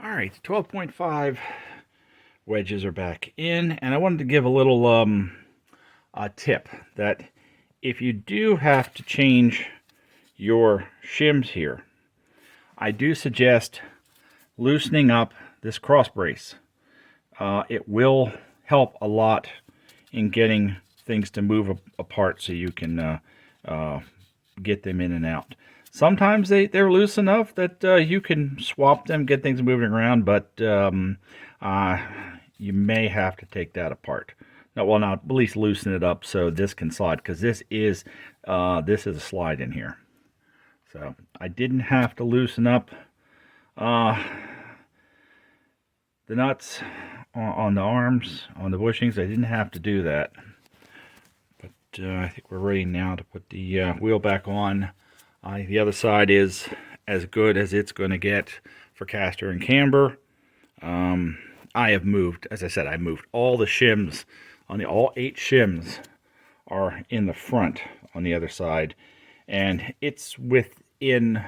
All right, 12.5 wedges are back in, and I wanted to give a little tip that if you do have to change your shims here, I do suggest loosening up this cross brace. It will help a lot in getting things to move apart so you can get them in and out. Sometimes they're loose enough that you can swap them, get things moving around, but you may have to take that apart. No, well, not at least loosen it up so this can slide, because this is a slide in here. So I didn't have to loosen up the nuts on the arms, on the bushings. I didn't have to do that. But I think we're ready now to put the wheel back on. The other side is as good as it's going to get for castor and camber. I have moved, as I said, I moved all the shims all 8 shims are in the front on the other side, and it's within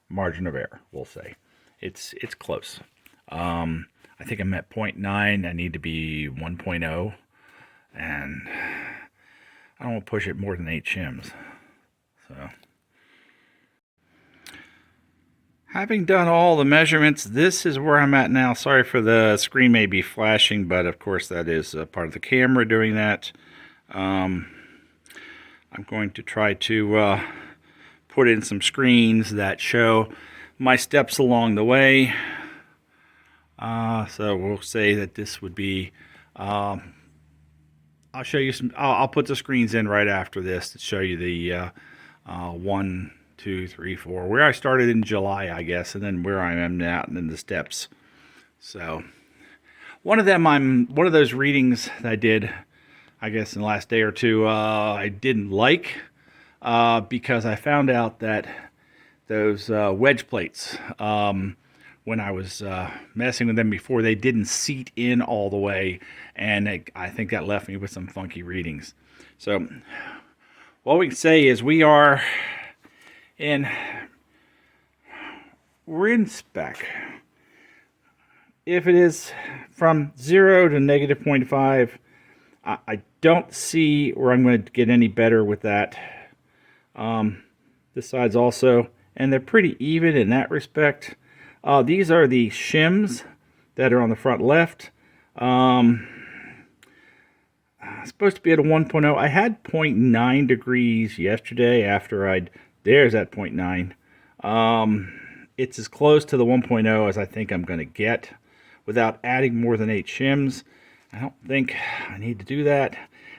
margin of error, we'll say. It's close. I think I'm at 0.9. I need to be 1.0, and I don't want to push it more than 8 shims. So, having done all the measurements, this is where I'm at now. Sorry for the screen may be flashing, but of course that is part of the camera doing that. I'm going to try to put in some screens that show my steps along the way. So we'll say that this would be, I'll show you some, I'll put the screens in right after this to show you the 1, 2, 3, 4, where I started in July, I guess, and then where I am now, and then the steps. So one of those readings that I did, I guess, in the last day or two, I didn't like, because I found out that those wedge plates, when I was messing with them before, they didn't seat in all the way, and I think that left me with some funky readings. So what we can say is we're in spec. If it is from 0 to negative 0.5, I don't see where I'm going to get any better with that. This side's also, and they're pretty even in that respect. These are the shims that are on the front left. Supposed to be at a 1.0. I had 0.9 degrees yesterday after there's at 0.9. It's as close to the 1.0 as I think I'm going to get without adding more than 8 shims. I don't think I need to do that.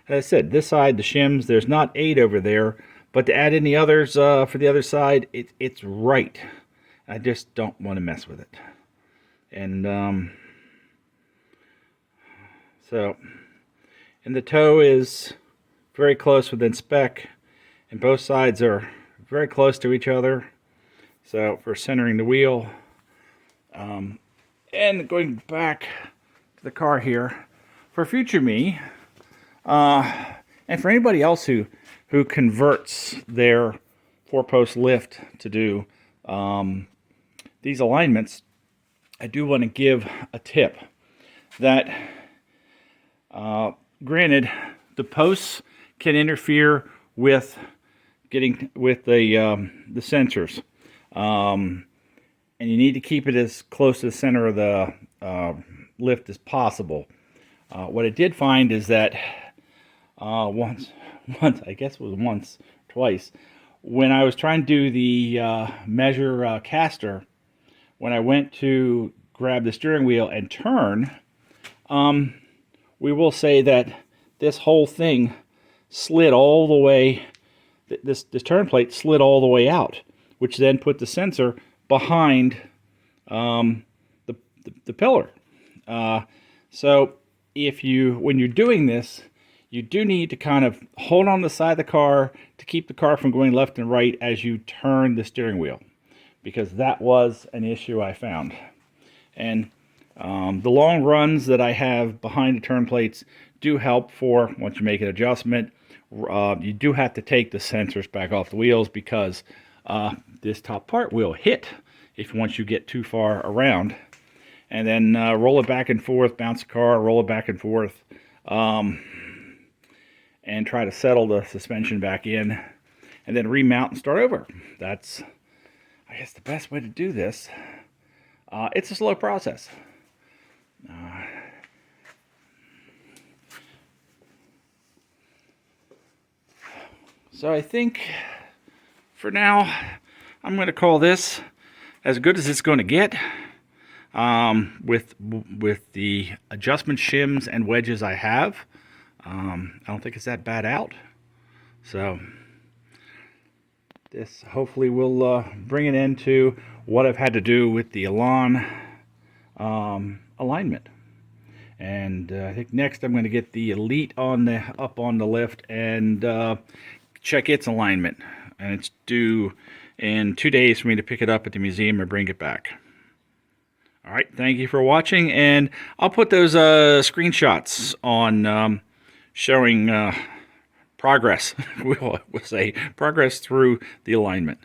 As I said, this side, the shims, there's not 8 over there, but to add any others for the other side, it's right. I just don't want to mess with it. And and the toe is very close within spec, and both sides are very close to each other. So for centering the wheel, and going back to the car here, for future me, and for anybody else who converts their 4-post lift to do these alignments, I do want to give a tip that, granted, the posts can interfere with the sensors, and you need to keep it as close to the center of the lift as possible. What I did find is that once, I guess it was twice, when I was trying to do the measure castor, when I went to grab the steering wheel and turn, we will say that this whole thing slid all the way, this turn plate slid all the way out, which then put the sensor behind the pillar. So when you're doing this, you do need to kind of hold on the side of the car to keep the car from going left and right as you turn the steering wheel, because that was an issue I found. And the long runs that I have behind the turn plates do help for once you make an adjustment. You do have to take the sensors back off the wheels, because this top part will hit once you get too far around. and then roll it back and forth, bounce the car, roll it back and forth, and try to settle the suspension back in, and then remount and start over. That's, I guess, the best way to do this. It's a slow process. So I think for now I'm going to call this as good as it's going to get, with the adjustment shims and wedges I have. I don't think it's that bad out. So this hopefully will bring an end to what I've had to do with the Elan alignment. And I think next I'm going to get the Elite up on the lift and check its alignment. And it's due in 2 days for me to pick it up at the museum and bring it back. All right, thank you for watching, and I'll put those screenshots on showing progress. We'll say progress through the alignment.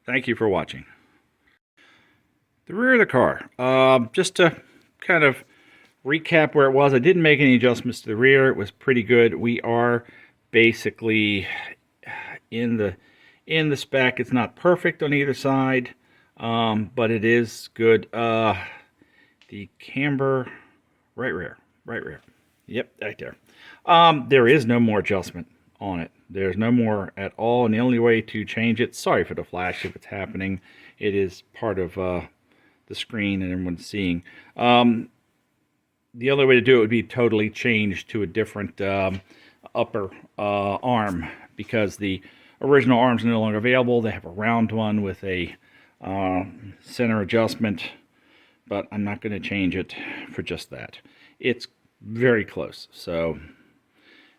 Thank you for watching. The rear of the car, just to kind of recap where it was, I didn't make any adjustments to the rear. It was pretty good. We are basically in the spec. It's not perfect on either side, but it is good. The camber, right rear. Yep, right there. There is no more adjustment on it. There's no more at all, and the only way to change it, sorry for the flash if it's happening, it is part of the screen and everyone's seeing. The only way to do it would be totally change to a different upper arm, because the original arms are no longer available. They have a round one with a center adjustment, but I'm not going to change it for just that. It's very close. So,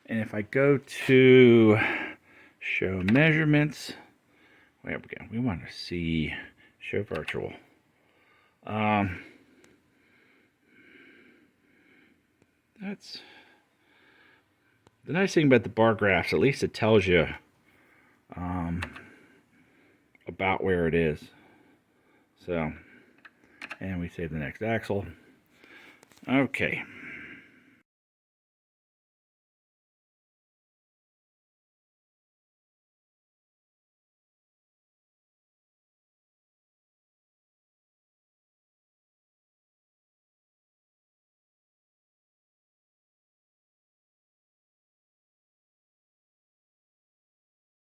and if I go to show measurements, where we go? We want to see show virtual. That's the nice thing about the bar graphs. At least it tells you about where it is. So, and we save the next axle. Okay.